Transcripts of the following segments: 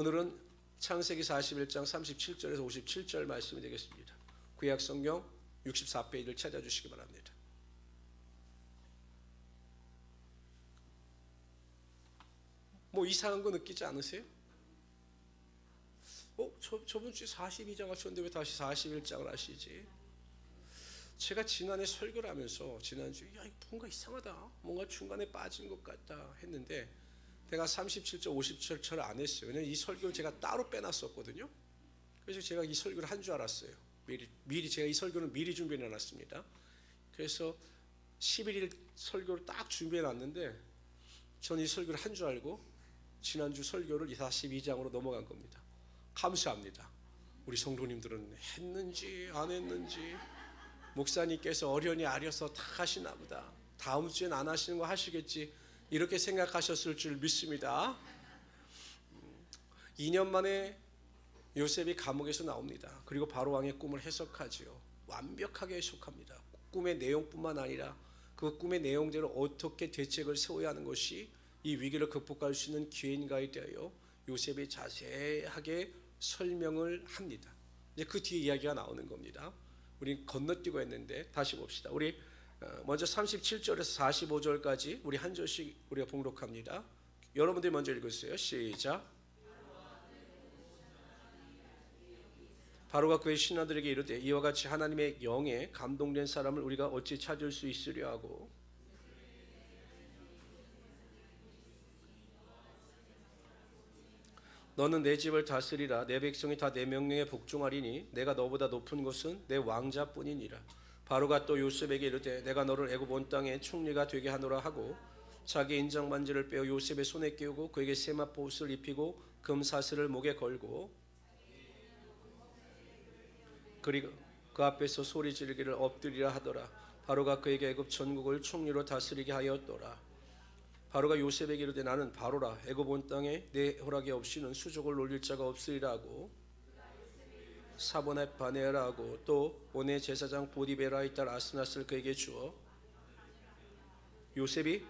오늘은 창세기 41장 37절에서 57절 말씀이 되겠습니다. 구약 성경 64페이지를 찾아주시기 바랍니다. 뭐 이상한 거 느끼지 않으세요? 저번 주에 42장 하셨는데 왜 다시 41장을 하시지? 제가 지난해 설교를 하면서 지난주에 이거 뭔가 이상하다, 뭔가 중간에 빠진 것 같다 했는데 내가 37절 57절을 안 했어요. 왜냐면 이 설교를 제가 따로 빼놨었거든요. 그래서 제가 이 설교를 한 줄 알았어요. 미리 제가 이 설교는 미리 준비해 놨습니다. 그래서 11일 설교를 딱 준비해 놨는데 저는 이 설교를 한 줄 알고 지난주 설교를 42장으로 넘어간 겁니다. 감사합니다. 우리 성도님들은 했는지 안 했는지 목사님께서 어련히 아려서 다 하시나 보다, 다음 주엔 안 하시는 거 하시겠지, 이렇게 생각하셨을 줄 믿습니다. 2년 만에 요셉이 감옥에서 나옵니다. 그리고 바로 왕의 꿈을 해석하지요. 완벽하게 해석합니다. 꿈의 내용뿐만 아니라 그 꿈의 내용대로 어떻게 대책을 세워야 하는 것이 이 위기를 극복할 수 있는 기회인가에 대하여 요셉이 자세하게 설명을 합니다. 이제 그 뒤에 이야기가 나오는 겁니다. 우리 건너뛰고 했는데 다시 봅시다. 우리 먼저 37절에서 45절까지 우리 한 절씩 우리가 봉독합니다. 여러분들이 먼저 읽으세요. 시작. 바로가 그의 신하들에게 이르되 이와 같이 하나님의 영에 감동된 사람을 우리가 어찌 찾을 수 있으려 하고, 너는 내 집을 다스리라. 내 백성이 다 내 명령에 복종하리니 내가 너보다 높은 것은 내 왕자뿐이니라. 바로가 또 요셉에게 이르되 내가 너를 애굽 온 땅의 총리가 되게 하노라 하고 자기 인장 반지를 빼어 요셉의 손에 끼우고 그에게 세마포옷을 입히고 금사슬을 목에 걸고 그리고 그 앞에서 소리 지르기를 엎드리라 하더라. 바로가 그에게 애굽 전국을 총리로 다스리게 하였더라. 바로가 요셉에게 이르되 나는 바로라. 애굽 온 땅에 내 허락이 없이는 수족을 놀릴 자가 없으리라 하고 사본의 바네라 하고 또 온의 제사장 보디베라의 딸 아스낫을 그에게 주어 요셉이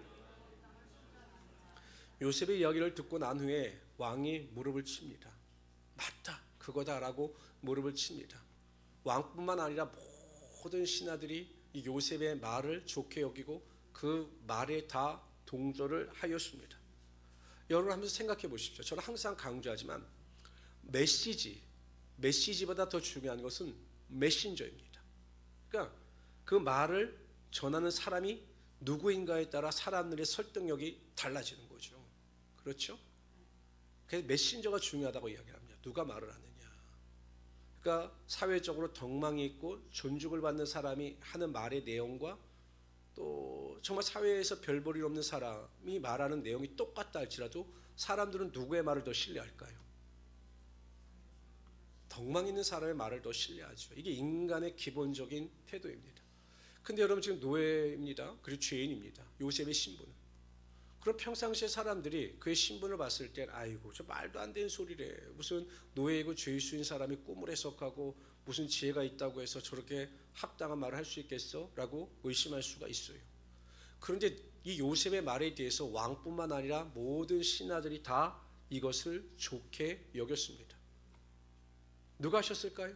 이야기를 듣고 난 후에 왕이 무릎을 칩니다. 맞다, 그거다라고 무릎을 칩니다. 왕뿐만 아니라 모든 신하들이 이 요셉의 말을 좋게 여기고 그 말에 다 동조를 하였습니다. 여러분 한번 생각해 보십시오. 저는 항상 강조하지만 메시지보다 더 중요한 것은 메신저입니다. 그러니까 그 말을 전하는 사람이 누구인가에 따라 사람들의 설득력이 달라지는 거죠. 그렇죠? 그래서 메신저가 중요하다고 이야기합니다. 누가 말을 하느냐. 그러니까 사회적으로 덕망이 있고 존중을 받는 사람이 하는 말의 내용과 또 정말 사회에서 별 볼일 없는 사람이 말하는 내용이 똑같다 할지라도 사람들은 누구의 말을 더 신뢰할까요? 덕망 있는 사람의 말을 더 신뢰하죠. 이게 인간의 기본적인 태도입니다. 근데 여러분 지금 노예입니다. 그리고 죄인입니다. 요셉의 신분은. 그럼 평상시에 사람들이 그의 신분을 봤을 땐 아이고 저 말도 안 되는 소리래. 무슨 노예이고 죄수인 사람이 꿈을 해석하고 무슨 지혜가 있다고 해서 저렇게 합당한 말을 할 수 있겠어? 라고 의심할 수가 있어요. 그런데 이 요셉의 말에 대해서 왕뿐만 아니라 모든 신하들이 다 이것을 좋게 여겼습니다. 누가 하셨을까요?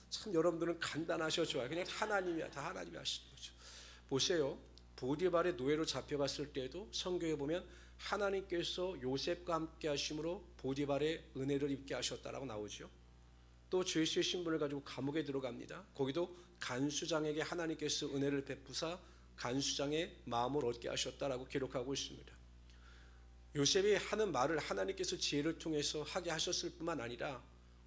참 여러분들은 간단하셔 좋아요. 그냥 하나님이야. 다 하나님이 하시는 거죠. 보세요. 보디발의 노예로 잡혀갔을 때에도 성경에 보면 하나님께서 요셉과 함께 하심으로 보디발의 은혜를 입게 하셨다라고 나오죠. 또 죄수의 신분을 가지고 감옥에 들어갑니다. 거기도 간수장에게 하나님께서 은혜를 베푸사 간수장의 마음을 얻게 하셨다라고 기록하고 있습니다. 요셉이 하는 말을 하나님께서 지혜를 통해서 하게 하셨을 뿐만 아니라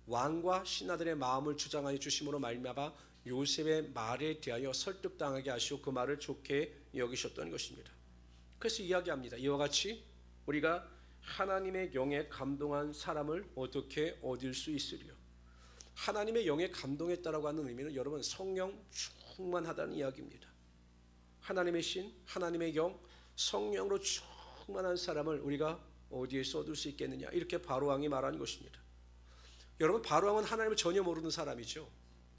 왕과 신하들의 마음을 주장하여 주심으로 말미암아 요셉의 말에 대하여 설득당하게 하시고 그 말을 좋게 여기셨던 것입니다. 그래서 이야기합니다. 이와 같이 우리가 하나님의 영에 감동한 사람을 어떻게 얻을 수 있으리요. 하나님의 영에 감동했다라고 하는 의미는 여러분 성령 충만하다는 이야기입니다. 하나님의 신, 하나님의 영, 성령으로 충만한 사람을 우리가 어디에서 얻을 수 있겠느냐, 이렇게 바로왕이 말하는 것입니다. 여러분 바로왕은 하나님을 전혀 모르는 사람이죠.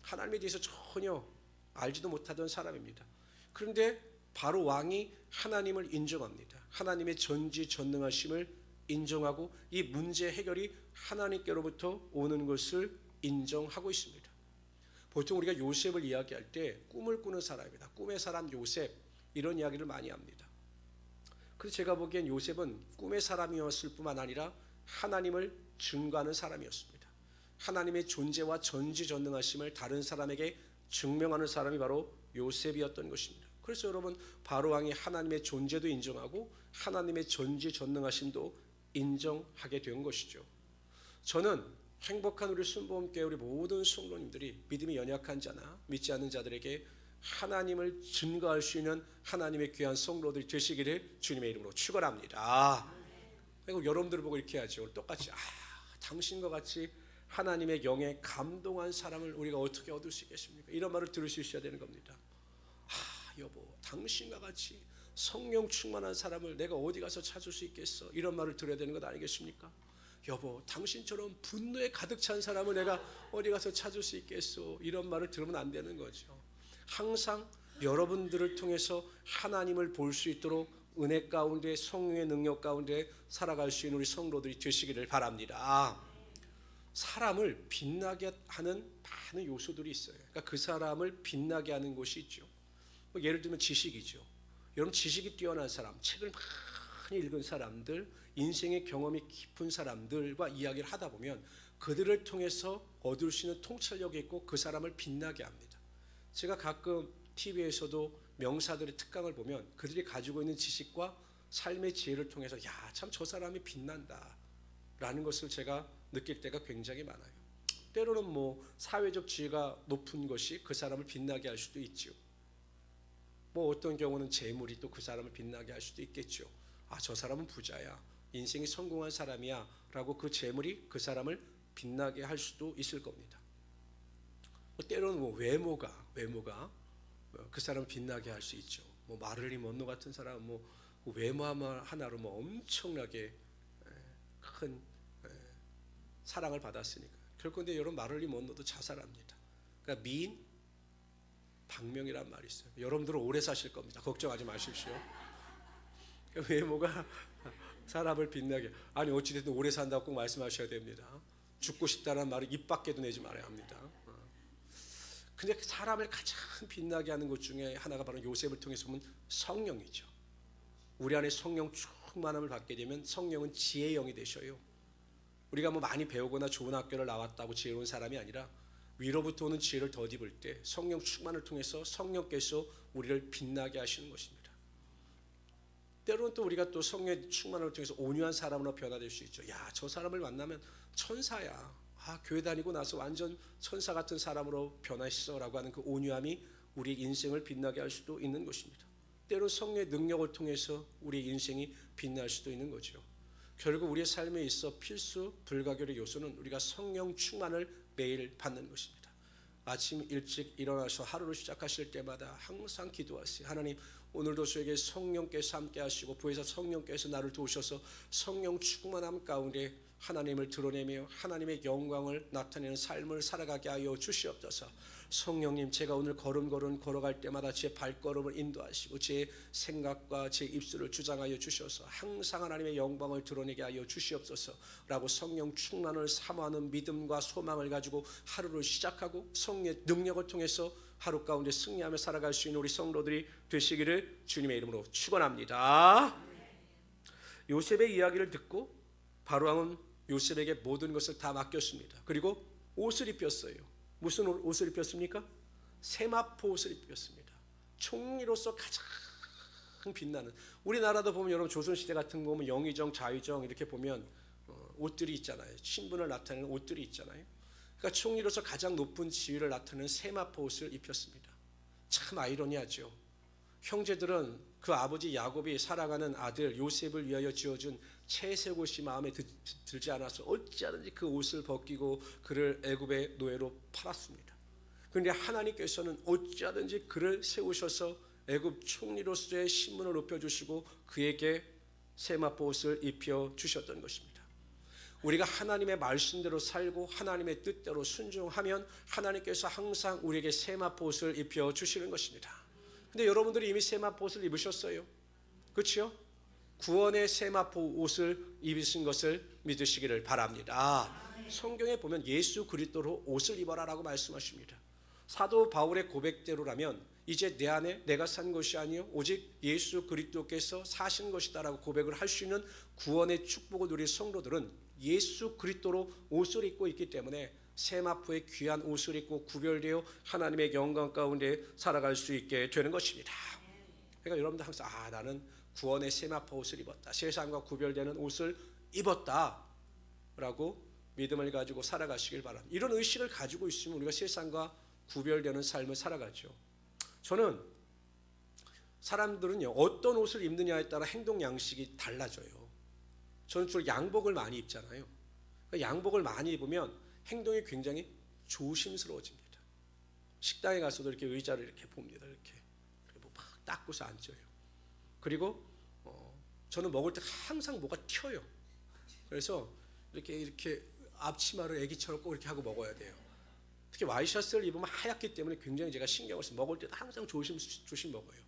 하나님에 대해서 전혀 알지도 못하던 사람입니다. 그런데 바로왕이 하나님을 인정합니다. 하나님의 전지전능하심을 인정하고 이 문제 해결이 하나님께로부터 오는 것을 인정하고 있습니다. 보통 우리가 요셉을 이야기할 때 꿈을 꾸는 사람이다. 꿈의 사람 요셉 이런 이야기를 많이 합니다. 그래서 제가 보기엔 요셉은 꿈의 사람이었을 뿐만 아니라 하나님을 증거하는 사람이었습니다. 하나님의 존재와 전지전능하심을 다른 사람에게 증명하는 사람이 바로 요셉이었던 것입니다. 그래서 여러분 바로왕이 하나님의 존재도 인정하고 하나님의 전지전능하심도 인정하게 된 것이죠. 저는 행복한 우리 순복음교회 우리 모든 성도님들이 믿음이 연약한 자나 믿지 않는 자들에게 하나님을 증거할 수 있는 하나님의 귀한 성도들이 되시기를 주님의 이름으로 축원합니다. 그리고 여러분들을 보고 이렇게 하죠. 똑같이 당신과 같이 하나님의 영에 감동한 사람을 우리가 어떻게 얻을 수 있겠습니까? 이런 말을 들을 수 있어야 되는 겁니다. 여보, 당신과 같이 성령 충만한 사람을 내가 어디 가서 찾을 수 있겠어? 이런 말을 들어야 되는 것 아니겠습니까? 여보, 당신처럼 분노에 가득 찬 사람을 내가 어디 가서 찾을 수 있겠어? 이런 말을 들으면 안 되는 거죠. 항상 여러분들을 통해서 하나님을 볼 수 있도록 은혜 가운데 성령의 능력 가운데 살아갈 수 있는 우리 성도들이 되시기를 바랍니다. 사람을 빛나게 하는 많은 요소들이 있어요. 그러니까 그 사람을 빛나게 하는 것이 있죠. 예를 들면 지식이죠. 여러분 지식이 뛰어난 사람, 책을 많이 읽은 사람들, 인생의 경험이 깊은 사람들과 이야기를 하다 보면 그들을 통해서 얻을 수 있는 통찰력이 있고 그 사람을 빛나게 합니다. 제가 가끔 TV에서도 명사들의 특강을 보면 그들이 가지고 있는 지식과 삶의 지혜를 통해서 참 저 사람이 빛난다 라는 것을 제가 느낄 때가 굉장히 많아요. 때로는 사회적 지위가 높은 것이 그 사람을 빛나게 할 수도 있죠. 어떤 경우는 재물이 또 그 사람을 빛나게 할 수도 있겠죠. 저 사람은 부자야, 인생이 성공한 사람이야 라고 그 재물이 그 사람을 빛나게 할 수도 있을 겁니다. 때로는 외모가 그 사람을 빛나게 할 수 있죠. 마를린 먼로 같은 사람 외모 하나로 엄청나게 큰 사랑을 받았으니까. 결국 근데 여러분 마를린 먼로도 자살합니다. 그러니까 미인 박명이란 말이 있어요. 여러분들은 오래 사실 겁니다. 걱정하지 마십시오. 그러니까 외모가 사람을 빛나게. 어찌됐든 오래 산다고 꼭 말씀하셔야 됩니다. 죽고 싶다는 말을 입 밖에도 내지 말아야 합니다. 근데 사람을 가장 빛나게 하는 것 중에 하나가 바로 요셉을 통해서 보면 성령이죠. 우리 안에 성령 충만함을 받게 되면 성령은 지혜의 영이 되셔요. 우리가 많이 배우거나 좋은 학교를 나왔다고 지혜로운 사람이 아니라 위로부터 오는 지혜를 덧입을 때 성령 충만을 통해서 성령께서 우리를 빛나게 하시는 것입니다. 때로는 또 우리가 또 성령의 충만을 통해서 온유한 사람으로 변화될 수 있죠. 저 사람을 만나면 천사야. 교회 다니고 나서 완전 천사 같은 사람으로 변하시어 라고 하는 그 온유함이 우리 인생을 빛나게 할 수도 있는 것입니다. 때로는 성령의 능력을 통해서 우리 인생이 빛날 수도 있는 거죠. 결국 우리의 삶에 있어 필수 불가결의 요소는 우리가 성령 충만을 매일 받는 것입니다. 아침 일찍 일어나서 하루를 시작하실 때마다 항상 기도하세요. 하나님, 오늘도 저에게 성령께서 함께 하시고 부에서 성령께서 나를 도우셔서 성령 충만함 가운데 하나님을 드러내며 하나님의 영광을 나타내는 삶을 살아가게 하여 주시옵소서. 성령님, 제가 오늘 걸음걸음 걸어갈 때마다 제 발걸음을 인도하시고 제 생각과 제 입술을 주장하여 주셔서 항상 하나님의 영광을 드러내게 하여 주시옵소서 라고 성령 충만을 사모하는 믿음과 소망을 가지고 하루를 시작하고 성령의 능력을 통해서 하루 가운데 승리하며 살아갈 수 있는 우리 성도들이 되시기를 주님의 이름으로 축원합니다. 요셉의 이야기를 듣고 바로왕은 요셉에게 모든 것을 다 맡겼습니다. 그리고 옷을 입혔어요. 무슨 옷을 입혔습니까? 세마포 옷을 입혔습니다. 총리로서 가장 빛나는, 우리나라도 보면 여러분 조선시대 같은 거 보면 영의정, 자의정 이렇게 보면 옷들이 있잖아요. 신분을 나타내는 옷들이 있잖아요. 그러니까 총리로서 가장 높은 지위를 나타내는 세마포 옷을 입혔습니다. 참 아이러니하죠. 형제들은 그 아버지 야곱이 사랑하는 아들 요셉을 위하여 지어준 채색 옷이 마음에 들지 않아서 어찌하든지 그 옷을 벗기고 그를 애굽의 노예로 팔았습니다. 그런데 하나님께서는 어찌하든지 그를 세우셔서 애굽 총리로서의 신분을 높여주시고 그에게 세마포 옷을 입혀 주셨던 것입니다. 우리가 하나님의 말씀대로 살고 하나님의 뜻대로 순종하면 하나님께서 항상 우리에게 세마포 옷을 입혀 주시는 것입니다. 근데 여러분들이 이미 세마포 옷을 입으셨어요. 그렇죠? 구원의 세마포 옷을 입으신 것을 믿으시기를 바랍니다. 성경에 보면 예수 그리스도로 옷을 입어라라고 말씀하십니다. 사도 바울의 고백대로라면 이제 내 안에 내가 산 것이 아니요 오직 예수 그리스도께서 사신 것이다라고 고백을 할 수 있는 구원의 축복을 누릴 성도들은 예수 그리스도로 옷을 입고 있기 때문에 세마포의 귀한 옷을 입고 구별되어 하나님의 영광 가운데 살아갈 수 있게 되는 것입니다. 그러니까 여러분들 항상 나는 구원의 세마포 옷을 입었다, 세상과 구별되는 옷을 입었다 라고 믿음을 가지고 살아가시길 바랍니다. 이런 의식을 가지고 있으면 우리가 세상과 구별되는 삶을 살아가죠. 저는 사람들은요 어떤 옷을 입느냐에 따라 행동 양식이 달라져요. 저는 주로 양복을 많이 입잖아요. 양복을 많이 입으면 행동이 굉장히 조심스러워집니다. 식당에 가서도 이렇게 의자를 이렇게 봅니다. 이렇게 막 닦고서 앉아요. 그리고 저는 먹을 때 항상 뭐가 튀어요. 그래서 이렇게 앞치마를 애기처럼 꼭 이렇게 하고 먹어야 돼요. 특히 와이셔츠를 입으면 하얗기 때문에 굉장히 제가 신경을 써서 먹을 때도 항상 조심 먹어요.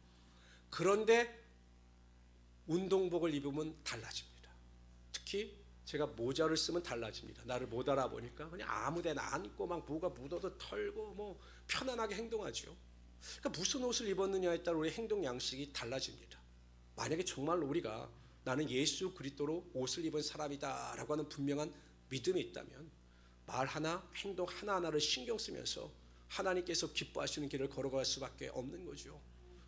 그런데 운동복을 입으면 달라집니다. 특히 제가 모자를 쓰면 달라집니다. 나를 못 알아보니까 그냥 아무데나 앉고 막 뭐가 묻어도 털고 뭐 편안하게 행동하죠. 그러니까 무슨 옷을 입었느냐에 따라 우리의 행동 양식이 달라집니다. 만약에 정말로 우리가 나는 예수 그리스도로 옷을 입은 사람이다 라고 하는 분명한 믿음이 있다면 말 하나 행동 하나하나를 신경 쓰면서 하나님께서 기뻐하시는 길을 걸어갈 수밖에 없는 거죠.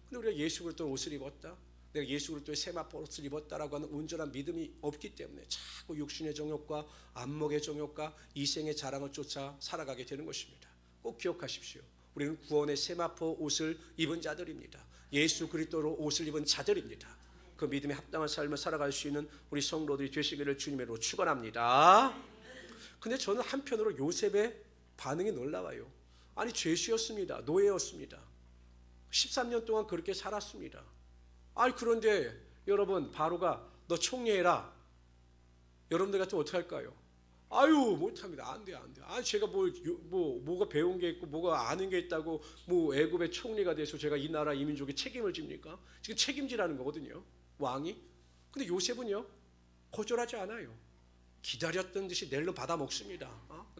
근데 우리가 예수 그리스도 옷을 입었다, 내가 예수 그리스도의 세마포 옷을 입었다라고 하는 온전한 믿음이 없기 때문에 자꾸 육신의 정욕과 안목의 정욕과 이생의 자랑을 쫓아 살아가게 되는 것입니다. 꼭 기억하십시오. 우리는 구원의 세마포 옷을 입은 자들입니다. 예수 그리스도로 옷을 입은 자들입니다. 그 믿음에 합당한 삶을 살아갈 수 있는 우리 성도들이 되시기를 주님으로 축원합니다. 근데 저는 한편으로 요셉의 반응이 놀라워요. 아니 죄수였습니다. 노예였습니다. 13년 동안 그렇게 살았습니다. 그런데 여러분 바로가 너 총리해라. 여러분들 같으면 어떻게 할까요? 못합니다. 안 돼요. 제가 뭐가 배운 게 있고 뭐가 아는 게 있다고 뭐 애굽의 총리가 돼서 제가 이 나라 이 민족에 책임을 집니까? 지금 책임지라는 거거든요. 왕이. 근데 요셉은요 거절하지 않아요. 기다렸던 듯이 낼로 받아 먹습니다.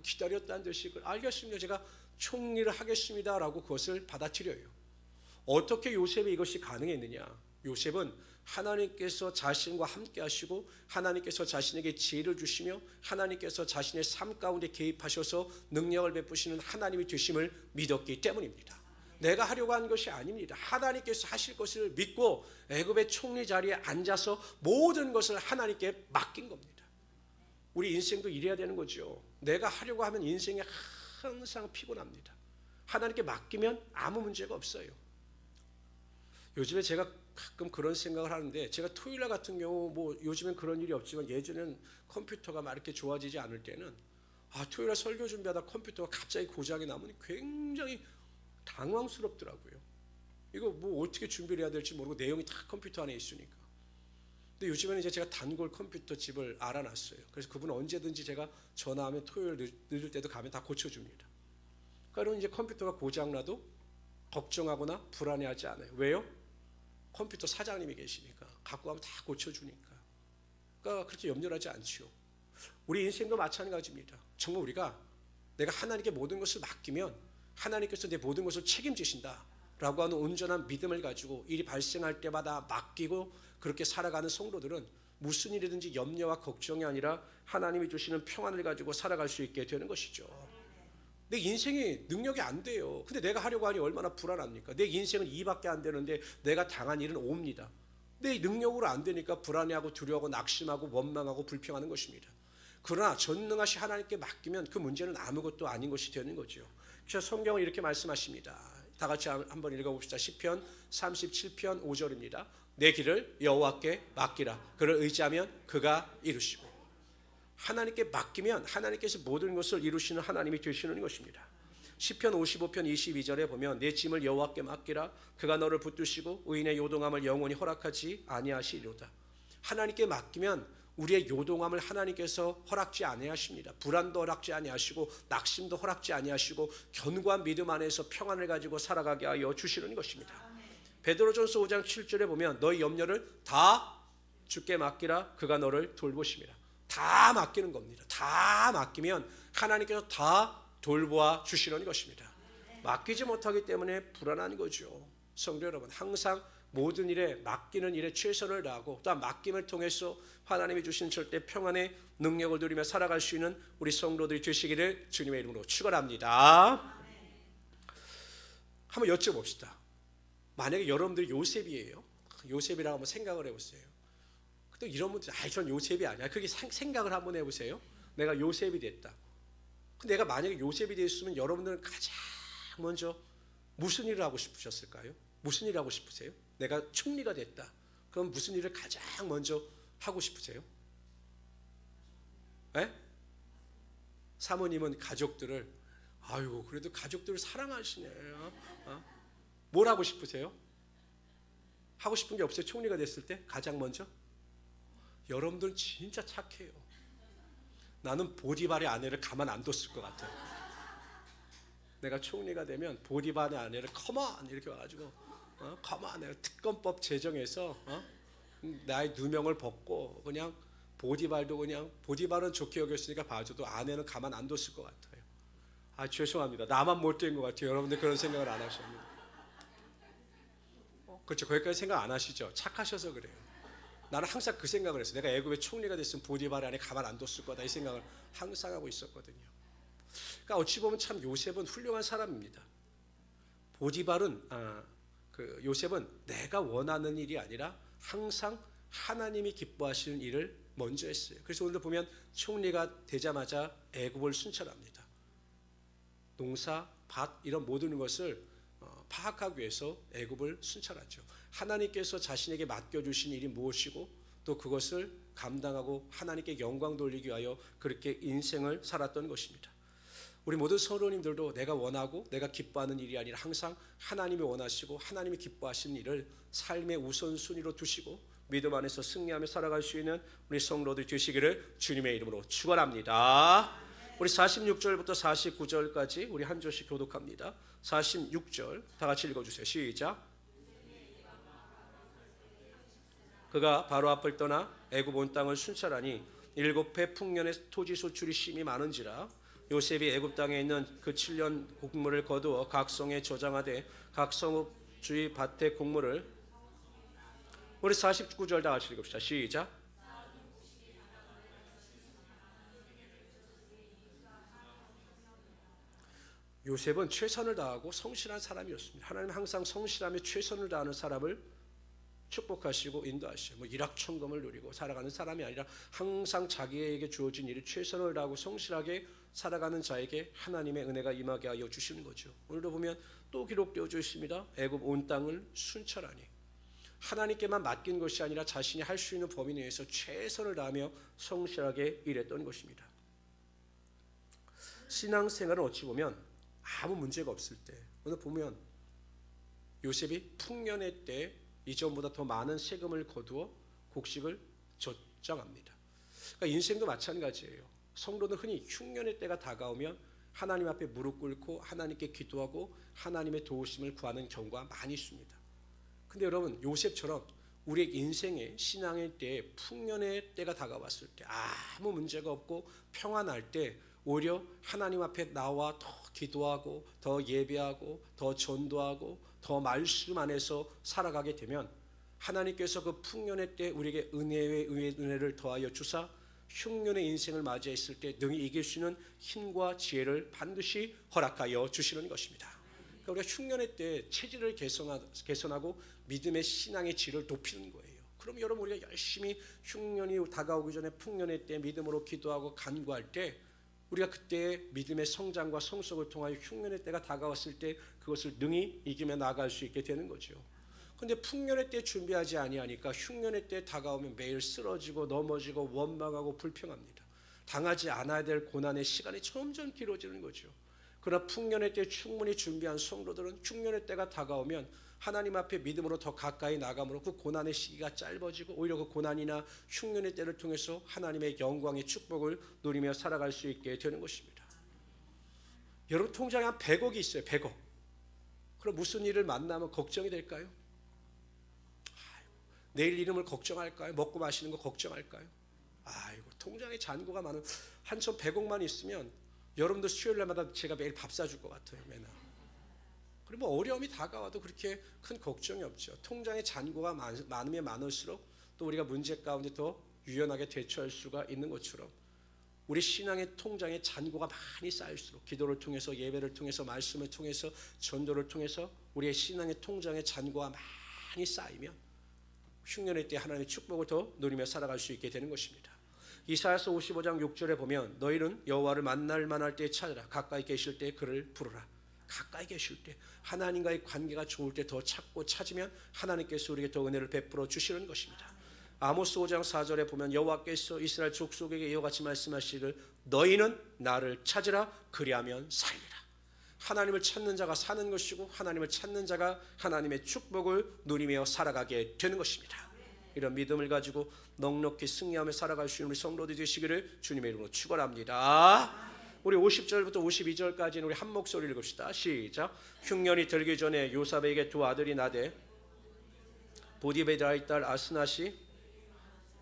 기다렸다는 듯이 알겠습니다. 제가 총리를 하겠습니다 라고 그것을 받아들여요. 어떻게 요셉이 이것이 가능했느냐? 요셉은 하나님께서 자신과 함께 하시고 하나님께서 자신에게 지혜를 주시며 하나님께서 자신의 삶 가운데 개입하셔서 능력을 베푸시는 하나님이 되심을 믿었기 때문입니다. 내가 하려고 한 것이 아닙니다. 하나님께서 하실 것을 믿고 애굽의 총리 자리에 앉아서 모든 것을 하나님께 맡긴 겁니다. 우리 인생도 이래야 되는 거죠. 내가 하려고 하면 인생이 항상 피곤합니다. 하나님께 맡기면 아무 문제가 없어요. 요즘에 제가 가끔 그런 생각을 하는데, 제가 토요일날 같은 경우 뭐 요즘엔 그런 일이 없지만 예전엔 컴퓨터가 막 이렇게 좋아지지 않을 때는 토요일날 설교 준비하다 컴퓨터가 갑자기 고장이 나면 굉장히 당황스럽더라고요. 이거 뭐 어떻게 준비를 해야 될지 모르고 내용이 다 컴퓨터 안에 있으니까. 근데 요즘에는 이제 제가 단골 컴퓨터 집을 알아놨어요. 그래서 그분은 언제든지 제가 전화하면 토요일 늦을 때도 가면 다 고쳐줍니다. 그러니까 이제 컴퓨터가 고장나도 걱정하거나 불안해하지 않아요. 왜요? 컴퓨터 사장님이 계시니까 갖고 가면 다 고쳐주니까. 그러니까 그렇게 염려하지 않죠. 우리 인생도 마찬가지입니다. 정말 우리가 내가 하나님께 모든 것을 맡기면 하나님께서 내 모든 것을 책임지신다 라고 하는 온전한 믿음을 가지고 일이 발생할 때마다 맡기고 그렇게 살아가는 성도들은 무슨 일이든지 염려와 걱정이 아니라 하나님이 주시는 평안을 가지고 살아갈 수 있게 되는 것이죠. 내 인생이 능력이 안 돼요. 근데 내가 하려고 하니 얼마나 불안합니까? 내 인생은 2밖에 안 되는데 내가 당한 일은 5입니다. 내 능력으로 안 되니까 불안해하고 두려워하고 낙심하고 원망하고 불평하는 것입니다. 그러나 전능하신 하나님께 맡기면 그 문제는 아무것도 아닌 것이 되는 거죠. 그래서 성경은 이렇게 말씀하십니다. 다 같이 한번 읽어봅시다. 시편 37편 5절입니다. 내 길을 여호와께 맡기라. 그를 의지하면 그가 이루시고. 하나님께 맡기면 하나님께서 모든 것을 이루시는 하나님이 되시는 것입니다. 시편 55편 22절에 보면 내 짐을 여호와께 맡기라. 그가 너를 붙드시고 의인의 요동함을 영원히 허락하지 아니하시리로다. 하나님께 맡기면 우리의 요동함을 하나님께서 허락지 아니하십니다. 불안도 허락지 아니하시고 낙심도 허락지 아니하시고 견고한 믿음 안에서 평안을 가지고 살아가게 하여 주시는 것입니다. 베드로전서 5장 7절에 보면 너희 염려를 다 주께 맡기라 그가 너를 돌보심이라. 다 맡기는 겁니다. 다 맡기면 하나님께서 다 돌보아 주시는 것입니다. 맡기지 못하기 때문에 불안한 거죠. 성도 여러분, 항상 모든 일에 맡기는 일에 최선을 다하고 또한 맡김을 통해서 하나님이 주신 절대 평안의 능력을 누리며 살아갈 수 있는 우리 성도들이 되시기를 주님의 이름으로 축원합니다. 한번 여쭤봅시다. 만약에 여러분들이 요셉이에요. 요셉이라고 한번 생각을 해보세요. 또 이런 분들, 전 요셉이 아니야. 그게 생각을 한번 해보세요. 내가 요셉이 됐다. 내가 만약에 요셉이 됐으면 여러분들은 가장 먼저 무슨 일을 하고 싶으셨을까요? 무슨 일을 하고 싶으세요? 내가 총리가 됐다. 그럼 무슨 일을 가장 먼저 하고 싶으세요? 네? 사모님은 가족들을 아유 그래도 가족들을 사랑하시네. 뭘 하고 싶으세요? 하고 싶은 게 없어요? 총리가 됐을 때 가장 먼저? 여러분들은 진짜 착해요. 나는 보디발의 아내를 가만 안 뒀을 것 같아요. 내가 총리가 되면 보디발의 아내를 컴온 이렇게 와가지고 컴온 내가 특검법 제정해서 나의 누명을 벗고 그냥 보디발도 그냥 보디발은 좋게 여겼으니까 봐줘도 아내는 가만 안 뒀을 것 같아요. 아 죄송합니다. 나만 못된 것 같아요. 여러분들 그런 생각을 안 하셨네요. 그렇죠. 거기까지 생각 안 하시죠. 착하셔서 그래요. 나는 항상 그 생각을 했어요. 내가 애굽의 총리가 됐으면 보디발 안에 가만 안 뒀을 거다 이 생각을 항상 하고 있었거든요. 그러니까 어찌 보면 참 요셉은 훌륭한 사람입니다. 보디발은 요셉은 내가 원하는 일이 아니라 항상 하나님이 기뻐하시는 일을 먼저 했어요. 그래서 오늘도 보면 총리가 되자마자 애굽을 순찰합니다. 농사, 밭 이런 모든 것을 파악하기 위해서 애굽을 순찰하죠. 하나님께서 자신에게 맡겨주신 일이 무엇이고 또 그것을 감당하고 하나님께 영광 돌리기 위하여 그렇게 인생을 살았던 것입니다. 우리 모든 성도님들도 내가 원하고 내가 기뻐하는 일이 아니라 항상 하나님이 원하시고 하나님이 기뻐하시는 일을 삶의 우선순위로 두시고 믿음 안에서 승리하며 살아갈 수 있는 우리 성도들 되시기를 주님의 이름으로 축원합니다. 우리 46절부터 49절까지 우리 한 절씩 교독합니다. 46절 다 같이 읽어주세요. 시작. 그가 바로 앞을 떠나 애굽 온 땅을 순찰하니 7해 풍년의 토지 소출이 심히 많은지라 요셉이 애굽 땅에 있는 그 7년 곡물을 거두어 각 성에 저장하되 각 성읍 주의 밭의 곡물을 우리 49절 다 같이 읽읍시다. 시작. 요셉은 최선을 다하고 성실한 사람이었습니다. 하나님은 항상 성실하며 최선을 다하는 사람을 축복하시고 인도하시고 일확천금을 누리고 살아가는 사람이 아니라 항상 자기에게 주어진 일을 최선을 다하고 성실하게 살아가는 자에게 하나님의 은혜가 임하게 하여 주시는 거죠. 오늘도 보면 또 기록되어 있습니다. 애굽 온 땅을 순찰하니 하나님께만 맡긴 것이 아니라 자신이 할 수 있는 범위 내에서 최선을 다하며 성실하게 일했던 것입니다. 신앙생활은 어찌 보면 아무 문제가 없을 때 오늘 보면 요셉이 풍년의 때 이전보다 더 많은 세금을 거두어 곡식을 저장합니다. 그러니까 인생도 마찬가지예요. 성도는 흔히 흉년의 때가 다가오면 하나님 앞에 무릎 꿇고 하나님께 기도하고 하나님의 도우심을 구하는 경우가 많이 있습니다. 근데 여러분 요셉처럼 우리의 인생의 신앙의 때에 풍년의 때가 다가왔을 때 아무 문제가 없고 평안할 때 오히려 하나님 앞에 나와 더 기도하고 더 예배하고 더 전도하고 더 말씀 안에서 살아가게 되면 하나님께서 그 풍년의 때 우리에게 은혜를 더하여 주사 흉년의 인생을 맞이했을 때 능히 이길 수 있는 힘과 지혜를 반드시 허락하여 주시는 것입니다. 그러니까 우리가 흉년의 때 체질을 개선하고 믿음의 신앙의 질을 높이는 거예요. 그럼 여러분 우리가 열심히 흉년이 다가오기 전에 풍년의 때 믿음으로 기도하고 간구할 때 우리가 그때 믿음의 성장과 성숙을 통하여 흉년의 때가 다가왔을 때 그것을 능히 이기며 나아갈 수 있게 되는 거죠. 그런데 풍년의 때 준비하지 아니하니까 흉년의 때 다가오면 매일 쓰러지고 넘어지고 원망하고 불평합니다. 당하지 않아야 될 고난의 시간이 점점 길어지는 거죠. 그러나 풍년의 때 충분히 준비한 성도들은 흉년의 때가 다가오면 하나님 앞에 믿음으로 더 가까이 나감으로 그 고난의 시기가 짧아지고 오히려 그 고난이나 흉년의 때를 통해서 하나님의 영광의 축복을 누리며 살아갈 수 있게 되는 것입니다. 여러분 통장에 한 100억이 있어요. 100억. 그럼 무슨 일을 만나면 걱정이 될까요? 내일 이름을 걱정할까요? 먹고 마시는 거 걱정할까요? 아이고, 통장에 잔고가 많은 한 1,100억만 있으면 여러분들 수요일 날마다 제가 매일 밥 사줄 것 같아요. 맨날. 그리고 뭐 어려움이 다가와도 그렇게 큰 걱정이 없죠. 통장에 잔고가 많으면 많을수록 또 우리가 문제 가운데 더 유연하게 대처할 수가 있는 것처럼 우리 신앙의 통장에 잔고가 많이 쌓일수록 기도를 통해서, 예배를 통해서, 말씀을 통해서, 전도를 통해서 우리의 신앙의 통장에 잔고가 많이 쌓이면 흉년의 때 하나님의 축복을 더 누리며 살아갈 수 있게 되는 것입니다. 이사야서 55장 6절에 보면 너희는 여호와를 만날 만할 때 찾으라. 가까이 계실 때 그를 부르라. 가까이 계실 때, 하나님과의 관계가 좋을 때 더 찾고 찾으면 하나님께서 우리에게 더 은혜를 베풀어 주시는 것입니다. 아모스 5장 4절에 보면 여호와께서 이스라엘 족속에게 이와 같이 말씀하시기를 너희는 나를 찾으라. 그리하면 살리라. 하나님을 찾는 자가 사는 것이고 하나님을 찾는 자가 하나님의 축복을 누리며 살아가게 되는 것입니다. 이런 믿음을 가지고 넉넉히 승리하며 살아갈 수 있는 우리 성도들이 되시기를 주님의 이름으로 축원합니다. 우리 50절부터 52절까지는 우리 한 목소리를 읽읍시다. 시작. 흉년이 들기 전에 요사백에게 두 아들이 나되 보디베다의 딸 아스낫이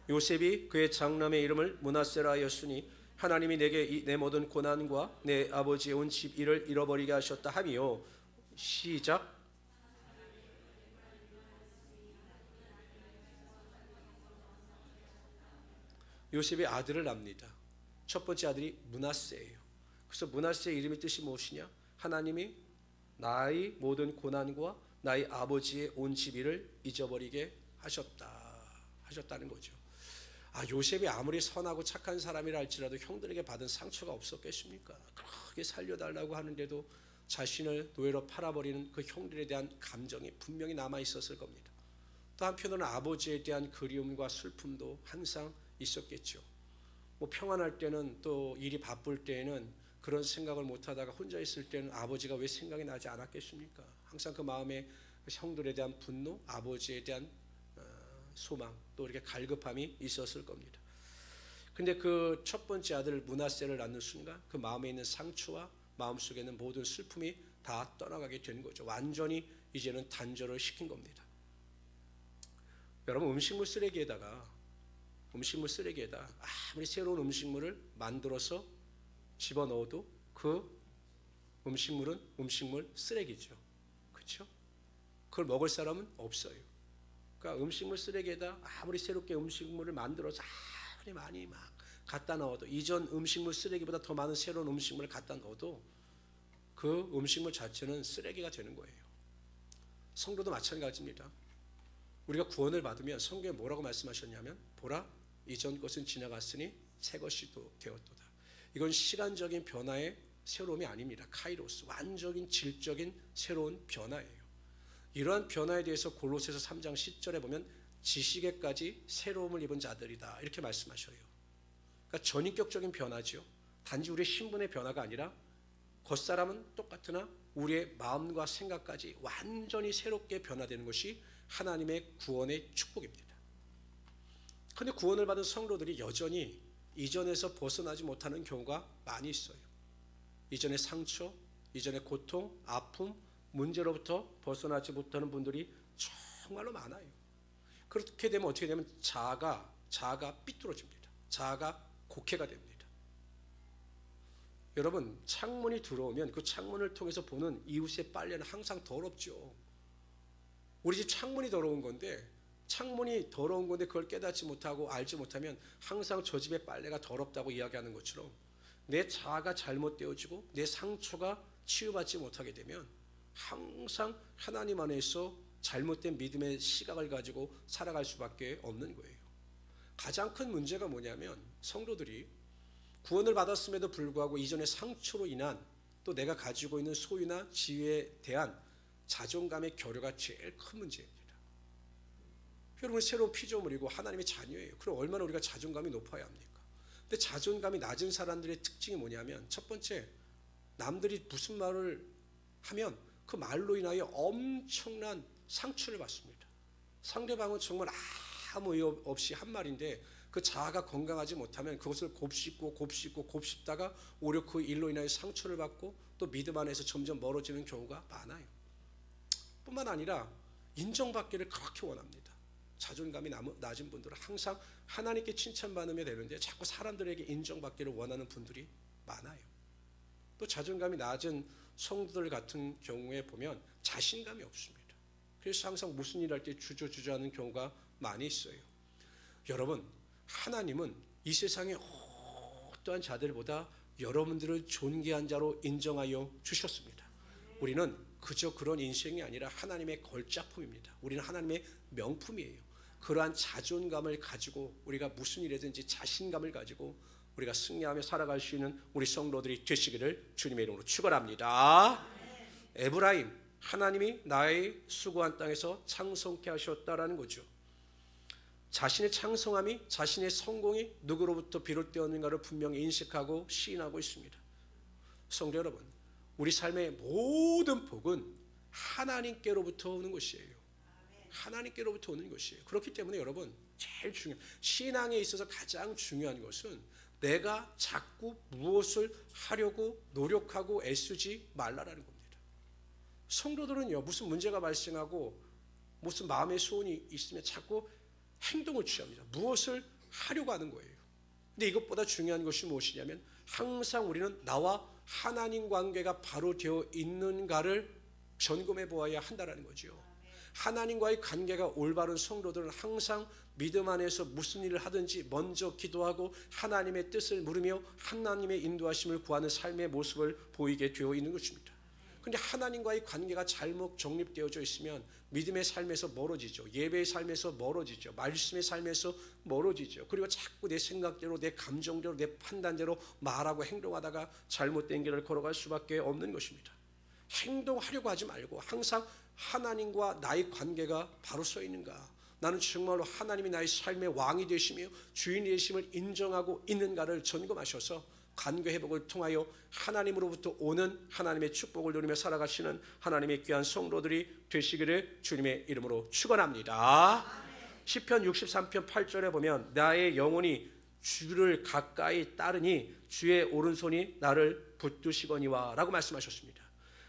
요셉이 그의 장남의 이름을 므낫세라 하였으니 하나님이 내게 내 모든 고난과 내 아버지의 온 집 일을 잃어버리게 하셨다 하미요. 시작. 요셉이 아들을 낳습니다. 첫 번째 아들이 므낫세예요. 그래서 므낫세의 이름의 뜻이 무엇이냐? 하나님이 나의 모든 고난과 나의 아버지의 온 집 일을 잊어버리게 하셨다는 거죠. 요셉이 아무리 선하고 착한 사람이라 할지라도 형들에게 받은 상처가 없었겠습니까? 그렇게 살려달라고 하는데도 자신을 노예로 팔아버리는 그 형들에 대한 감정이 분명히 남아 있었을 겁니다. 또 한편으로는 아버지에 대한 그리움과 슬픔도 항상 있었겠죠. 뭐 평안할 때는, 또 일이 바쁠 때에는 그런 생각을 못하다가 혼자 있을 때는 아버지가 왜 생각이 나지 않았겠습니까? 항상 그 마음에 형들에 대한 분노, 아버지에 대한 소망, 또 이렇게 갈급함이 있었을 겁니다. 근데 그 첫 번째 아들 므낫세를 낳는 순간 그 마음에 있는 상처와 마음속에 있는 모든 슬픔이 다 떠나가게 되는 거죠. 완전히 이제는 단절을 시킨 겁니다. 여러분, 음식물 쓰레기에다 아무리 새로운 음식물을 만들어서 집어넣어도 그 음식물은 음식물 쓰레기죠. 그렇죠? 그걸 먹을 사람은 없어요. 그러니까 음식물 쓰레기에다 아무리 새롭게 음식물을 만들어서 아무리 많이 막 갖다 넣어도, 이전 음식물 쓰레기보다 더 많은 새로운 음식물을 갖다 넣어도 그 음식물 자체는 쓰레기가 되는 거예요. 성도도 마찬가지입니다. 우리가 구원을 받으면 성경에 뭐라고 말씀하셨냐면, 보라, 이전 것은 지나갔으니 새 것이 되었도다. 이건 시간적인 변화의 새로움이 아닙니다. 카이로스, 완전히 질적인 새로운 변화예요. 이러한 변화에 대해서 골로새서 3장 10절에 보면 지식에까지 새로움을 입은 자들이다, 이렇게 말씀하셔요. 그러니까 전인격적인 변화죠. 단지 우리의 신분의 변화가 아니라 겉사람은 똑같으나 우리의 마음과 생각까지 완전히 새롭게 변화되는 것이 하나님의 구원의 축복입니다. 그런데 구원을 받은 성도들이 여전히 이전에서 벗어나지 못하는 경우가 많이 있어요. 이전의 상처, 이전의 고통, 아픔, 문제로부터 벗어나지 못하는 분들이 정말로 많아요. 그렇게 되면 어떻게 되면 자아가 삐뚤어집니다. 자아가 곡해가 됩니다. 여러분, 창문이 들어오면 그 창문을 통해서 보는 이웃의 빨래는 항상 더럽죠. 우리 집 창문이 더러운 건데 그걸 깨닫지 못하고 알지 못하면 항상 저 집의 빨래가 더럽다고 이야기하는 것처럼 내 자아가 잘못되어지고 내 상처가 치유받지 못하게 되면 항상 하나님 안에서 잘못된 믿음의 시각을 가지고 살아갈 수밖에 없는 거예요. 가장 큰 문제가 뭐냐면, 성도들이 구원을 받았음에도 불구하고 이전의 상처로 인한, 또 내가 가지고 있는 소유나 지위에 대한 자존감의 결여가 제일 큰 문제입니다. 여러분, 새로운 피조물이고 하나님의 자녀예요. 그럼 얼마나 우리가 자존감이 높아야 합니까? 근데 자존감이 낮은 사람들의 특징이 뭐냐면, 첫 번째, 남들이 무슨 말을 하면 그 말로 인하여 엄청난 상처를 받습니다. 상대방은 정말 아무 이유 없이 한 말인데 그 자아가 건강하지 못하면 그것을 곱씹다가 오히려 그 일로 인하여 상처를 받고 또 믿음 안에서 점점 멀어지는 경우가 많아요. 뿐만 아니라 인정받기를 그렇게 원합니다. 자존감이 낮은 분들은 항상 하나님께 칭찬받으면 되는데 자꾸 사람들에게 인정받기를 원하는 분들이 많아요. 또 자존감이 낮은 성도들 같은 경우에 보면 자신감이 없습니다. 그래서 항상 무슨 일 할 때 주저주저하는 경우가 많이 있어요. 여러분, 하나님은 이 세상의 어떠한 자들보다 여러분들을 존귀한 자로 인정하여 주셨습니다. 우리는 그저 그런 인생이 아니라 하나님의 걸작품입니다. 우리는 하나님의 명품이에요. 그러한 자존감을 가지고 우리가 무슨 일이든지 자신감을 가지고 우리가 승리하며 살아갈 수 있는 우리 성도들이 되시기를 주님의 이름으로 축원합니다. 에브라임, 하나님이 나의 수고한 땅에서 창성케 하셨다라는 거죠. 자신의 창성함이, 자신의 성공이 누구로부터 비롯되었는가를 분명히 인식하고 시인하고 있습니다. 성도 여러분, 우리 삶의 모든 복은 하나님께로부터 오는 것이에요. 하나님께로부터 오는 것이에요. 그렇기 때문에 여러분, 제일 신앙에 있어서 가장 중요한 것은 내가 자꾸 무엇을 하려고 노력하고 애쓰지 말라라는 겁니다. 성도들은요, 무슨 문제가 발생하고 무슨 마음의 소원이 있으면 자꾸 행동을 취합니다. 무엇을 하려고 하는 거예요. 근데 이것보다 중요한 것이 무엇이냐면 항상 우리는 나와 하나님 관계가 바로 되어 있는가를 점검해 보아야 한다는 거죠. 하나님과의 관계가 올바른 성도들은 항상 믿음 안에서 무슨 일을 하든지 먼저 기도하고 하나님의 뜻을 물으며 하나님의 인도하심을 구하는 삶의 모습을 보이게 되어 있는 것입니다. 그런데 하나님과의 관계가 잘못 정립되어져 있으면 믿음의 삶에서 멀어지죠. 예배의 삶에서 멀어지죠. 말씀의 삶에서 멀어지죠. 그리고 자꾸 내 생각대로, 내 감정대로, 내 판단대로 말하고 행동하다가 잘못된 길을 걸어갈 수밖에 없는 것입니다. 행동하려고 하지 말고 항상 하나님과 나의 관계가 바로 서 있는가, 나는 정말로 하나님이 나의 삶의 왕이 되시며 주인이 되심을 인정하고 있는가를 점검하셔서 관계 회복을 통하여 하나님으로부터 오는 하나님의 축복을 누리며 살아가시는 하나님의 귀한 성도들이 되시기를 주님의 이름으로 축원합니다. 시편 63편 8절에 보면 나의 영혼이 주를 가까이 따르니 주의 오른손이 나를 붙드시거니와 라고 말씀하셨습니다.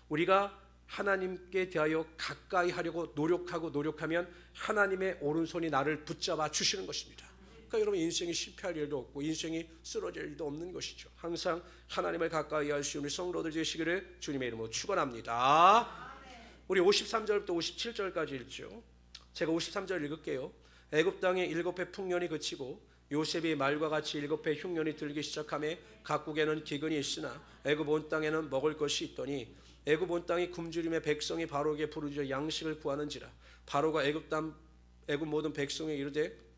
우리가 하나님께 대하여 가까이 하려고 노력하면 하나님의 오른손이 나를 붙잡아 주시는 것입니다. 그러니까 여러분, 인생이 실패할 일도 없고 인생이 쓰러질 일도 없는 것이죠. 항상 하나님을 가까이 할 수 있는 성도들 되시기를 주님의 이름으로 축원합니다. 우리 53절부터 57절까지 읽죠. 제가 53절 읽을게요. 애굽 땅에 7해 풍년이 그치고 요셉이 말과 같이 7해 흉년이 들기 시작하며 각국에는 기근이 있으나 애굽 온 땅에는 먹을 것이 있더니 애굽 온 땅이 굶주림에 백성이 바로에게 부르짖어 양식을 구하는지라. 바로가 애굽 모든 백성에 이르되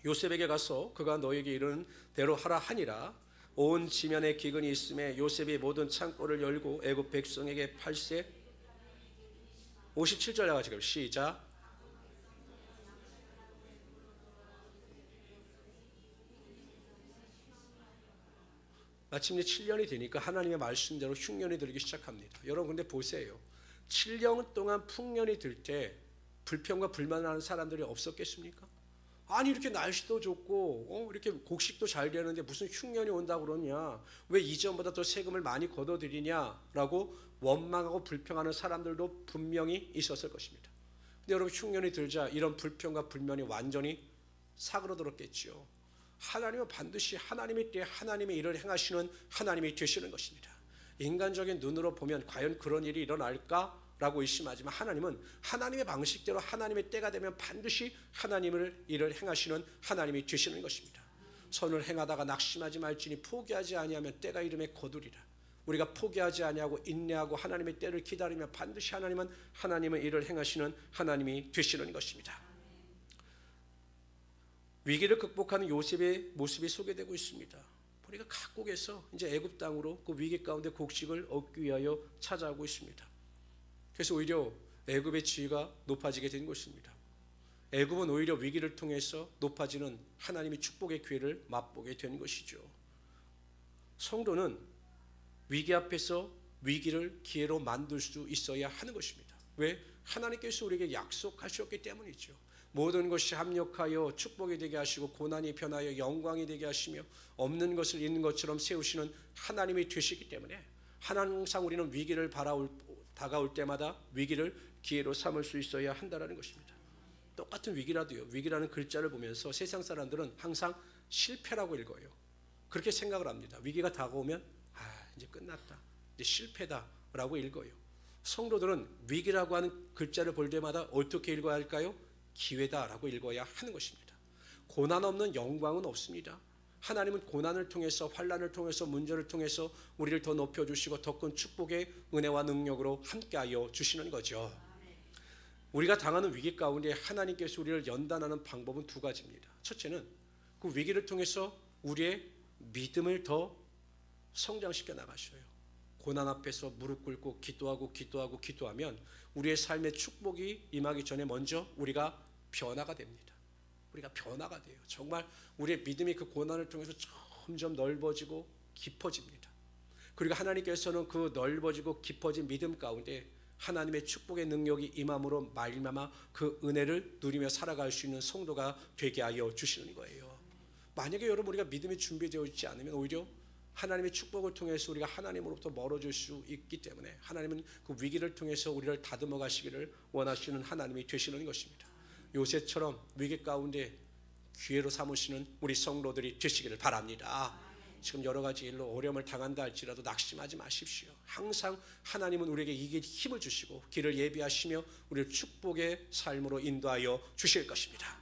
요셉에게 가서 그가 너에게 이르는 대로 하라 하니라. 온 지면에 기근이 있음에 요셉이 모든 창고를 열고 애굽 백성에게 팔세. 57절 나가지고 시작. 마침내 7년이 되니까 하나님의 말씀대로 흉년이 들기 시작합니다. 여러분, 근데 보세요. 7년 동안 풍년이 들 때 불평과 불만하는 사람들이 없었겠습니까? 아니, 이렇게 날씨도 좋고 이렇게 곡식도 잘 되는데 무슨 흉년이 온다고 그러냐, 왜 이전보다 더 세금을 많이 걷어들이냐라고 원망하고 불평하는 사람들도 분명히 있었을 것입니다. 근데 여러분, 흉년이 들자 이런 불평과 불만이 완전히 사그러들었겠죠. 하나님은 반드시 하나님의 때에 하나님의 일을 행하시는 하나님이 되시는 것입니다. 인간적인 눈으로 보면 과연 그런 일이 일어날까라고 의심하지만 하나님은 하나님의 방식대로 하나님의 때가 되면 반드시 하나님의 일을 행하시는 하나님이 되시는 것입니다. 선을 행하다가 낙심하지 말지니 포기하지 아니하면 때가 이름에 거두리라. 우리가 포기하지 아니하고 인내하고 하나님의 때를 기다리면 반드시 하나님은 하나님의 일을 행하시는 하나님이 되시는 것입니다. 위기를 극복하는 요셉의 모습이 소개되고 있습니다. 우리가 각국에서 이제 애굽 땅으로 그 위기 가운데 곡식을 얻기 위하여 찾아오고 있습니다. 그래서 오히려 애굽의 지위가 높아지게 된 것입니다. 애굽은 오히려 위기를 통해서 높아지는 하나님의 축복의 기회를 맛보게 된 것이죠. 성도는 위기 앞에서 위기를 기회로 만들 수 있어야 하는 것입니다. 왜? 하나님께서 우리에게 약속하셨기 때문이죠. 모든 것이 합력하여 축복이 되게 하시고 고난이 변하여 영광이 되게 하시며 없는 것을 있는 것처럼 세우시는 하나님이 되시기 때문에 항상 우리는 위기를 다가올 때마다 위기를 기회로 삼을 수 있어야 한다는 것입니다. 똑같은 위기라도요. 위기라는 글자를 보면서 세상 사람들은 항상 실패라고 읽어요. 그렇게 생각을 합니다. 위기가 다가오면 이제 끝났다. 이제 실패다라고 읽어요. 성도들은 위기라고 하는 글자를 볼 때마다 어떻게 읽어야 할까요? 기회다라고 읽어야 하는 것입니다. 고난 없는 영광은 없습니다. 하나님은 고난을 통해서, 환난을 통해서, 문제를 통해서 우리를 더 높여주시고 더 큰 축복의 은혜와 능력으로 함께하여 주시는 거죠. 우리가 당하는 위기 가운데 하나님께서 우리를 연단하는 방법은 두 가지입니다. 첫째는 그 위기를 통해서 우리의 믿음을 더 성장시켜 나가셔요. 고난 앞에서 무릎 꿇고 기도하면 우리의 삶의 축복이 임하기 전에 먼저 우리가 변화가 됩니다. 우리가 변화가 돼요. 정말 우리의 믿음이 그 고난을 통해서 점점 넓어지고 깊어집니다. 그리고 하나님께서는 그 넓어지고 깊어진 믿음 가운데 하나님의 축복의 능력이 임함으로 말미암아 그 은혜를 누리며 살아갈 수 있는 성도가 되게 하여 주시는 거예요. 만약에 여러분 우리가 믿음이 준비되어 있지 않으면 오히려 하나님의 축복을 통해서 우리가 하나님으로부터 멀어질 수 있기 때문에 하나님은 그 위기를 통해서 우리를 다듬어 가시기를 원하시는 하나님이 되시는 것입니다. 요새처럼 위기 가운데 기회로 삼으시는 우리 성도들이 되시기를 바랍니다. 지금 여러 가지 일로 어려움을 당한다 할지라도 낙심하지 마십시오. 항상 하나님은 우리에게 이길 힘을 주시고 길을 예비하시며 우리를 축복의 삶으로 인도하여 주실 것입니다.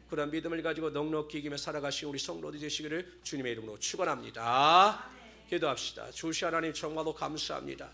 그런 믿음을 가지고 넉넉히 이기며 살아가신 우리 성도들이 되시기를 주님의 이름으로 축원합니다. 기도합시다. 주시 하나님 정말로 감사합니다.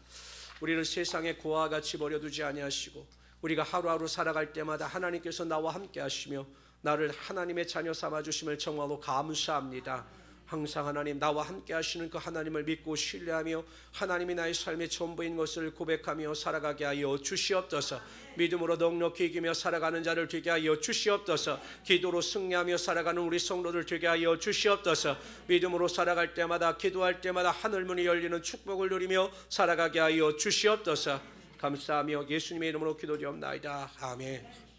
우리를 세상의 고아와 같이 버려두지 아니하시고 우리가 하루하루 살아갈 때마다 하나님께서 나와 함께 하시며 나를 하나님의 자녀 삼아 주심을 정말로 감사합니다. 항상 하나님 나와 함께 하시는 그 하나님을 믿고 신뢰하며 하나님이 나의 삶의 전부인 것을 고백하며 살아가게 하여 주시옵소서. 믿음으로 넉넉히 이기며 살아가는 자를 되게 하여 주시옵소서. 기도로 승리하며 살아가는 우리 성도들 되게 하여 주시옵소서. 믿음으로 살아갈 때마다 기도할 때마다 하늘문이 열리는 축복을 누리며 살아가게 하여 주시옵소서. 감사하며 예수님의 이름으로 기도드리옵나이다. 아멘.